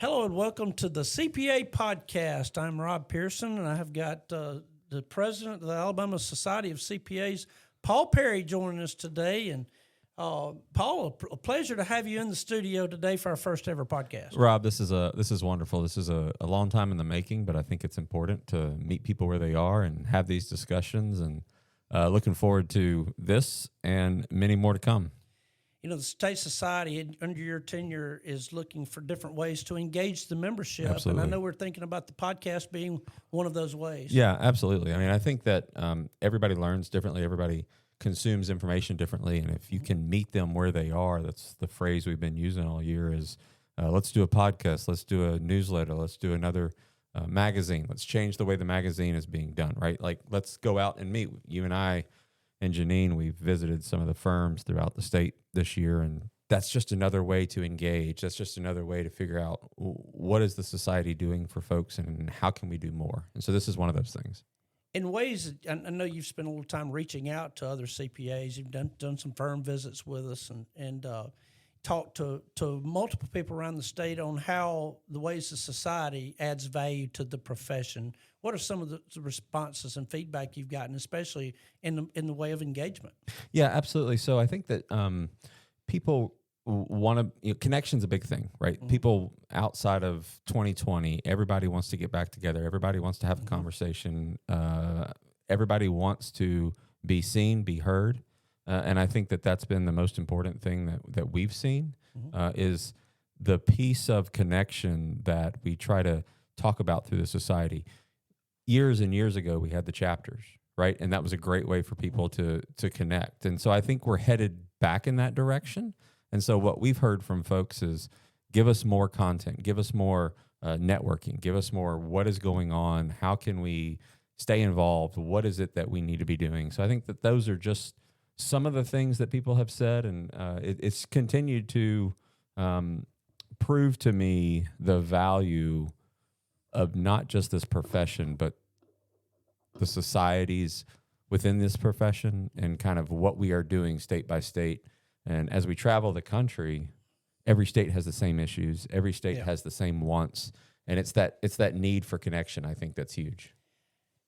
Hello and welcome to the CPA podcast. I'm Rob Pearson, and I have got the president of the Alabama Society of CPAs, Paul Perry, joining us today. And Paul, a pleasure to have you in the studio today for our first ever podcast. Rob, this is wonderful. This is a long time in the making, but I think it's important to meet people where they are and have these discussions. And looking forward to this and many more to come. You know, the State Society, under your tenure, is looking for different ways to engage the membership. Absolutely. And I know we're thinking about the podcast being one of those ways. Yeah, absolutely. I mean, I think that everybody learns differently. Everybody consumes information differently. And if you can meet them where they are, that's the phrase we've been using all year is let's do a podcast, let's do a newsletter, let's do another magazine. Let's change the way the magazine is being done, right? Like, let's go out and meet. You and I and Janine, we've visited some of the firms throughout the state this year, and that's just another way to engage. That's just another way to figure out what is the society doing for folks and how can we do more. And so this is one of those things. In ways, I know you've spent a little time reaching out to other CPAs. You've done some firm visits with us and talked to multiple people around the state on how the ways the society adds value to the profession. What are some of the responses and feedback you've gotten, especially in the way of engagement? Yeah, absolutely. So I think that people want to, connection's a big thing, right? Mm-hmm. People outside of 2020, everybody wants to get back together. Everybody wants to have a conversation. Everybody wants to be seen, be heard. And I think that that's been the most important thing that we've seen is the piece of connection that we try to talk about through the society. Years and years ago, we had the chapters, right? And that was a great way for people to connect. And so I think we're headed back in that direction. And so what we've heard from folks is give us more content, give us more networking, give us more what is going on, how can we stay involved, what is it that we need to be doing. So I think that those are just some of the things that people have said, and it's continued to prove to me the value of not just this profession, but the societies within this profession and kind of what we are doing state by state. And as we travel the country, every state has the same issues. Every state has the same wants. And it's that need for connection, I think, that's huge.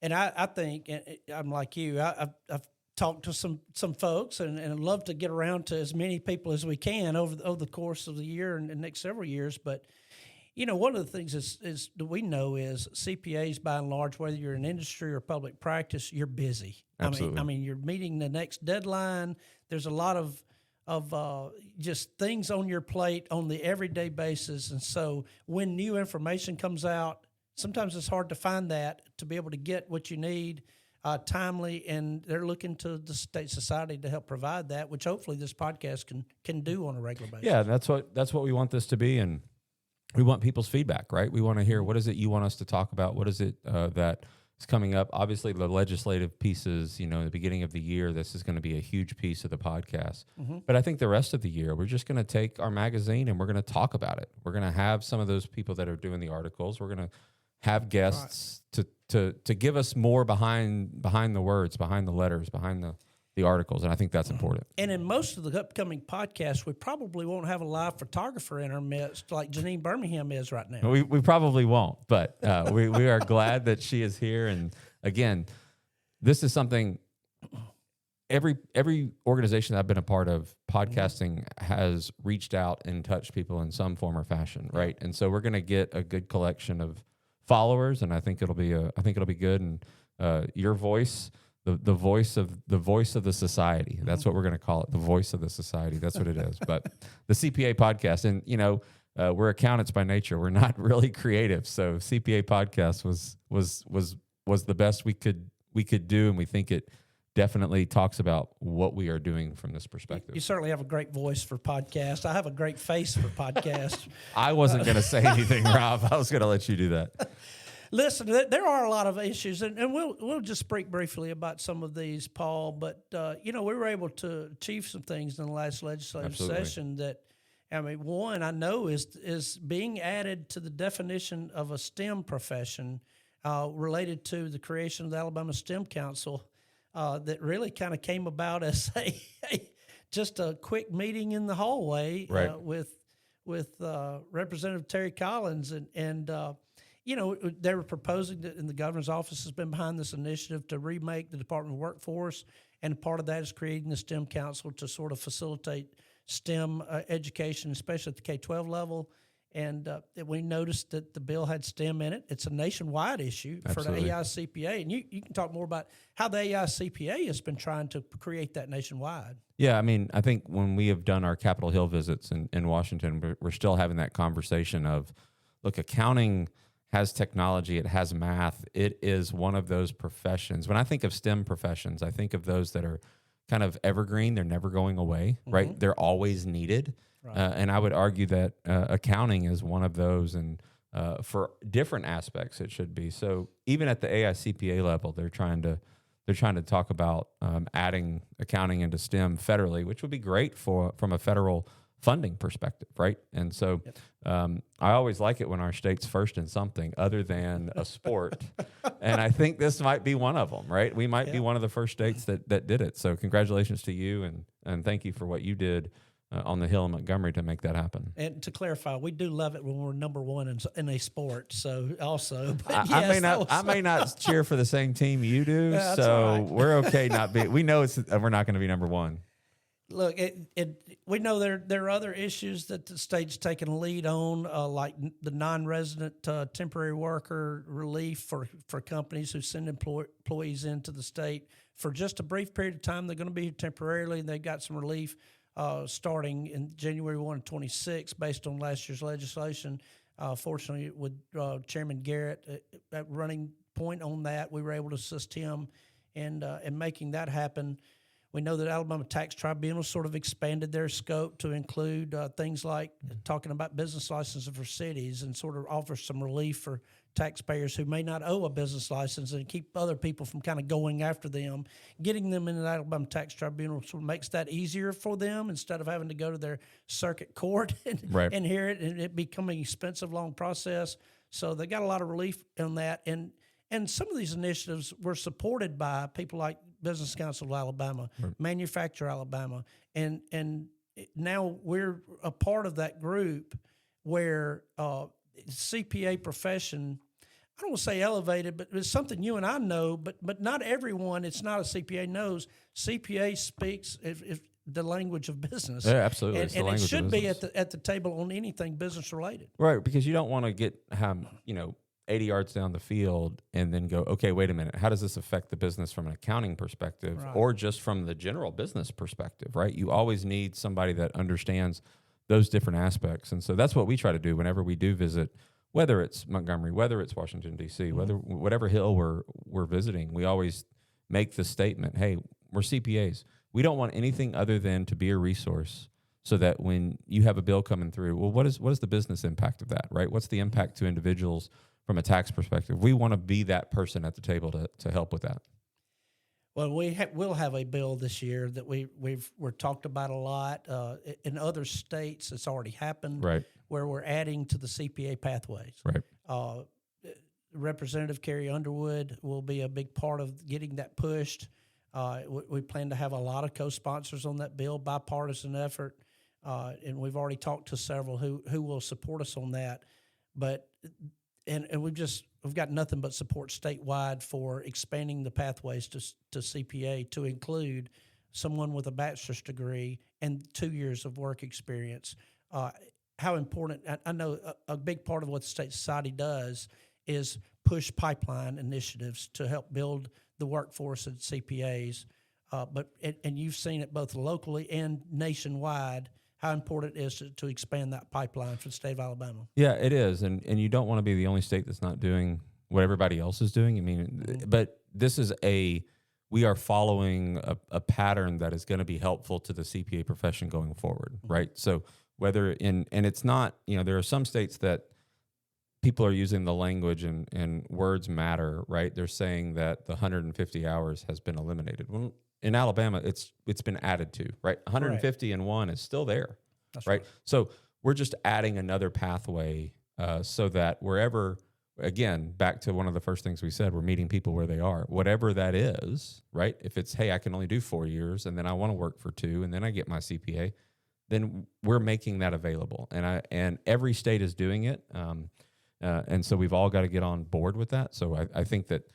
And I think, I'm like you, I've talked to some folks and I'd love to get around to as many people as we can over the course of the year and the next several years. But you know, one of the things is that we know is CPAs, by and large, whether you're in industry or public practice, you're busy. Absolutely. I mean, you're meeting the next deadline. There's a lot of just things on your plate on the everyday basis. And so when new information comes out, sometimes it's hard to find that to be able to get what you need timely, and they're looking to the State Society to help provide that, which hopefully this podcast can do on a regular basis. Yeah, that's what we want this to be, and we want people's feedback, right? We want to hear what is it you want us to talk about? What is it that is coming up? Obviously, the legislative pieces, at the beginning of the year, this is going to be a huge piece of the podcast. Mm-hmm. But I think the rest of the year, we're just going to take our magazine and we're going to talk about it. We're going to have some of those people that are doing the articles. We're going to have guests to give us more behind the words, behind the letters, behind the articles, and I think that's important. And in most of the upcoming podcasts, we probably won't have a live photographer in our midst like Janine Birmingham is right now. We probably won't, but we are glad that she is here. And again, this is something every organization that I've been a part of, podcasting has reached out and touched people in some form or fashion, right? And so we're going to get a good collection of followers, and I think it'll be good. And your voice. The voice of the society. That's what we're going to call it. The voice of the society. That's what it is. But the CPA podcast, and we're accountants by nature. We're not really creative. So CPA podcast was the best we could do, and we think it definitely talks about what we are doing from this perspective. You certainly have a great voice for podcasts. I have a great face for podcasts. I wasn't going to say anything, Rob. I was going to let you do that. Listen, there are a lot of issues, and we'll just speak briefly about some of these, Paul. But we were able to achieve some things in the last legislative session that, one I know is being added to the definition of a STEM profession related to the creation of the Alabama STEM Council that really kind of came about as just a quick meeting in the hallway right. with Representative Terry Collins, and they were proposing that, and the governor's office has been behind this initiative to remake the Department of Workforce, and part of that is creating the STEM Council to sort of facilitate STEM education, especially at the K-12 level. And we noticed that the bill had STEM in it. It's a nationwide issue Absolutely. for the ASCPA. And you can talk more about how the ASCPA has been trying to create that nationwide. Yeah, I mean, I think when we have done our Capitol Hill visits in Washington, we're still having that conversation of, look, accounting has technology, it has math. It is one of those professions. When I think of STEM professions, I think of those that are kind of evergreen. They're never going away, right? They're always needed. Right. And I would argue that accounting is one of those, and for different aspects it should be. So even at the AICPA level, they're trying to talk about adding accounting into STEM federally, which would be great from a federal funding perspective, right? And so I always like it when our state's first in something other than a sport. And I think this might be one of them, right? We might be one of the first states that did it. So congratulations to you, and thank you for what you did on the Hill in Montgomery to make that happen. And to clarify, we do love it when we're number one in a sport. So also, I may not cheer for the same team you do, Yeah, so right. we're okay not being. We know we're not going to be number one. Look, we know there are other issues that the state's taking a lead on, like the non-resident temporary worker relief for companies who send employees into the state for just a brief period of time. They're going to be here temporarily, and they've got some relief starting in January 1 of 26 based on last year's legislation. Fortunately, with Chairman Garrett at running point on that, we were able to assist him in making that happen. We know that Alabama Tax Tribunal sort of expanded their scope to include things like talking about business licenses for cities, and sort of offer some relief for taxpayers who may not owe a business license, and keep other people from kind of going after them. Getting them in the Alabama Tax Tribunal sort of makes that easier for them, instead of having to go to their circuit court and hear it, and it becoming an expensive, long process. So they got a lot of relief on that. And some of these initiatives were supported by people like Business Council of Alabama, Manufacture Alabama, and now we're a part of that group where CPA profession, I don't want to say elevated, but it's something you and I know, but not everyone, it's not a CPA knows. CPA speaks if the language of business. Yeah, absolutely. And it should be at the table on anything business related. Right, because you don't want to get 80 yards down the field and then go, okay, wait a minute, how does this affect the business from an accounting perspective, or just from the general business perspective, right? You always need somebody that understands those different aspects. And so that's what we try to do whenever we do visit, whether it's Montgomery, whether it's Washington, D.C., whatever hill we're visiting. We always make the statement, hey, we're CPAs. We don't want anything other than to be a resource, so that when you have a bill coming through, well, what is the business impact of that, right? What's the impact to individuals from a tax perspective? We want to be that person at the table to help with that. Well, we'll have a bill this year that we're talked about a lot. In other states, it's already happened, right, where we're adding to the CPA pathways. Right. Representative Carrie Underwood will be a big part of getting that pushed. We plan to have a lot of co-sponsors on that bill, bipartisan effort, and we've already talked to several who will support us on that. But and we've got nothing but support statewide for expanding the pathways to CPA to include someone with a bachelor's degree and 2 years of work experience. How important, I know a big part of what the State Society does is push pipeline initiatives to help build the workforce at CPAs. But you've seen it both locally and nationwide, how important it is to expand that pipeline for the state of Alabama. Yeah, it is. And you don't want to be the only state that's not doing what everybody else is doing. I mean, but this is we are following a pattern that is going to be helpful to the CPA profession going forward, right? So and it's not, there are some states that people are using the language and words matter, right? They're saying that the 150 hours has been eliminated. Well, in Alabama, it's been added to, right? 150 and 1 is still there, right? So we're just adding another pathway so that wherever, again, back to one of the first things we said, we're meeting people where they are, whatever that is, right? If it's, hey, I can only do 4 years and then I want to work for 2 and then I get my CPA, then we're making that available. And every state is doing it. And so we've all got to get on board with that. So I think that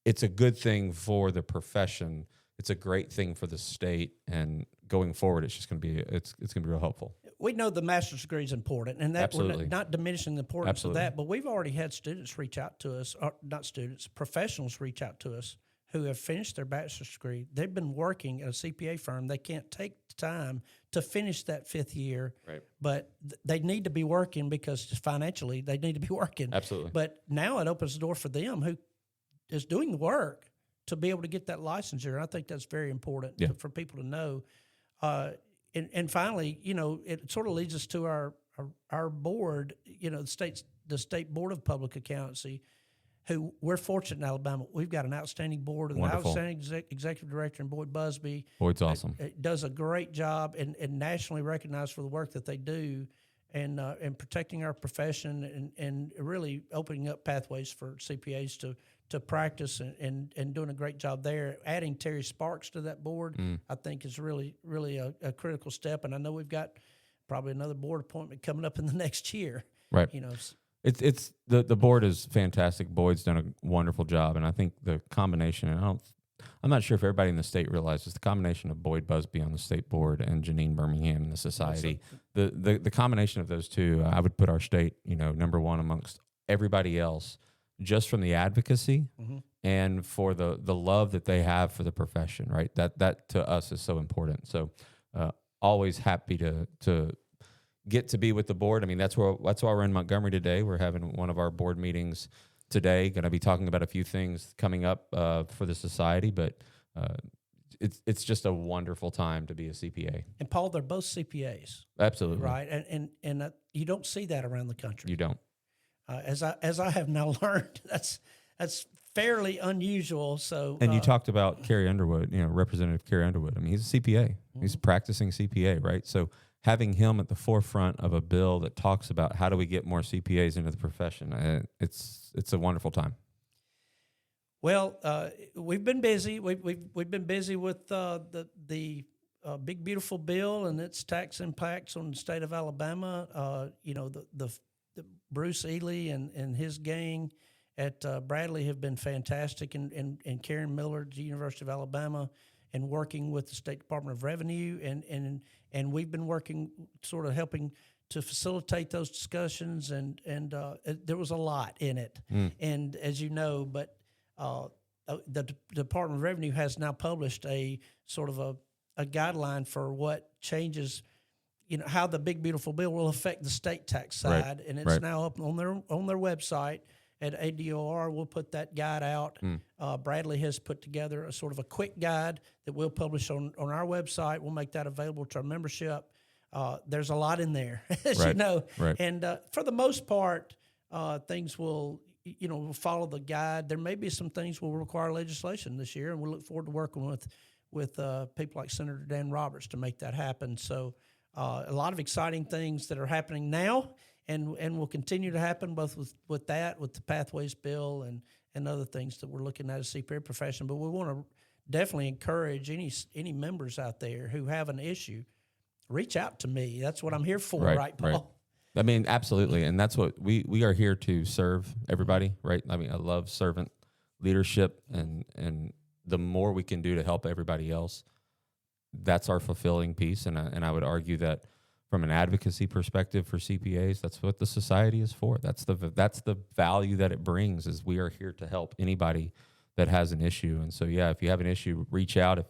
it's a good thing for the profession. It's a great thing for the state, and going forward, it's just going to be it's going to be real helpful. We know the master's degree is important, and that Absolutely. we're not diminishing the importance Absolutely. of that. But we've already had students reach out to us, or not students, professionals reach out to us who have finished their bachelor's degree. They've been working at a CPA firm. They can't take the time to finish that 5th year, Right. but they need to be working because financially they need to be working. Absolutely. But now it opens the door for them who is doing the work to be able to get that licensure. And I think that's very important for people to know. And finally, it sort of leads us to our board, the state board of public accountancy, who we're fortunate in Alabama. We've got an outstanding board, an Wonderful. outstanding executive director, and Boyd Busby. Boyd's awesome. Does a great job and nationally recognized for the work that they do, and protecting our profession and really opening up pathways for CPAs to practice and doing a great job there. Adding Terry Sparks to that board, I think, is really, really a critical step. And I know we've got probably another board appointment coming up in the next year. Right. It's the board is fantastic. Boyd's done a wonderful job, and I think the combination. And I'm not sure if everybody in the state realizes the combination of Boyd Busby on the state board and Janine Birmingham in the society. The combination of those two, I would put our state, number one amongst everybody else, just from the advocacy and for the love that they have for the profession. Right. That to us is so important. So always happy to get to be with the board. I mean, that's why we're in Montgomery today. We're having one of our board meetings today. Going to be talking about a few things coming up for the society, but it's just a wonderful time to be a CPA. And Paul, they're both CPAs, Absolutely. right? And you don't see that around the country. You don't. As I have now learned, that's fairly unusual. So, and you talked about Carrie Underwood, Representative Carrie Underwood. I mean, he's a CPA. He's a practicing CPA, right? So having him at the forefront of a bill that talks about how do we get more CPAs into the profession, it's a wonderful time. Well, we've been busy. We've been busy with the big beautiful bill and its tax impacts on the state of Alabama. The Bruce Ely and his gang at Bradley have been fantastic, and Karen Miller at the University of Alabama, and working with the State Department of Revenue, and we've been working, sort of helping to facilitate those discussions, and there was a lot in it, and as you know, but the Department of Revenue has now published a sort of a guideline for what changes, how the big beautiful bill will affect the state tax side, and it's now up on their website at ADOR. We'll put that guide out. Bradley has put together a sort of a quick guide that we'll publish on our website. We'll make that available to our membership. There's a lot in there, as you know. Right. And for the most part, things will follow the guide. There may be some things will require legislation this year, and we look forward to working with people like Senator Dan Roberts to make that happen. So a lot of exciting things that are happening now, and will continue to happen, both with the Pathways Bill and other things that we're looking at as CPA profession. But we want to definitely encourage any members out there who have an issue, reach out to me. That's what I'm here for, right Paul? Right. I mean, absolutely, and that's what we are here to serve everybody, right? I mean, I love servant leadership, and the more we can do to help everybody else, that's our fulfilling piece. And I would argue that from an advocacy perspective for CPAs, that's what the society is for. That's the value that it brings, is we are here to help anybody that has an issue. And so, if you have an issue, reach out. If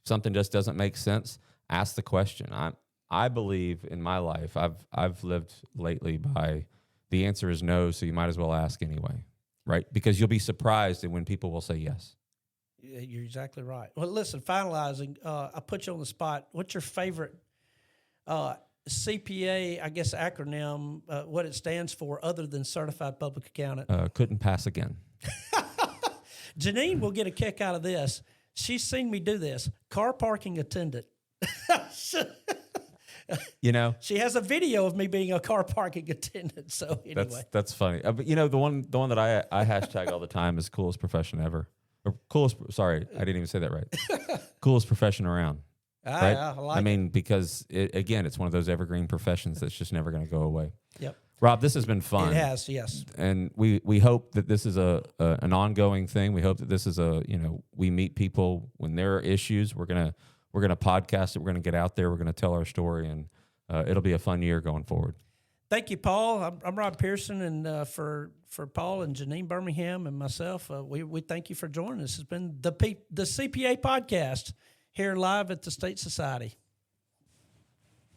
something just doesn't make sense, ask the question. I believe in my life, I've lived lately by the answer is no, so you might as well ask anyway, right? Because you'll be surprised when people will say yes. You're exactly right. Well, listen, finalizing, I put you on the spot. What's your favorite CPA, I guess, acronym, what it stands for, other than Certified Public Accountant? Couldn't pass again. Janine will get a kick out of this. She's seen me do this. Car parking attendant. She has a video of me being a car parking attendant. So anyway, that's funny. But the one that I hashtag all the time is coolest profession ever. Or coolest. Sorry, I didn't even say that right. Coolest profession around. right? I like I mean, because again, it's one of those evergreen professions that's just never going to go away. Yep. Rob, this has been fun. It has, yes. And we hope that this is an ongoing thing. We hope that this is we meet people when there are issues. We're gonna podcast it. We're gonna get out there. We're gonna tell our story, and it'll be a fun year going forward. Thank you, Paul. I'm Rob Pearson, and for Paul and Janine Birmingham and myself, we thank you for joining us. It's been the CPA podcast here live at the State Society.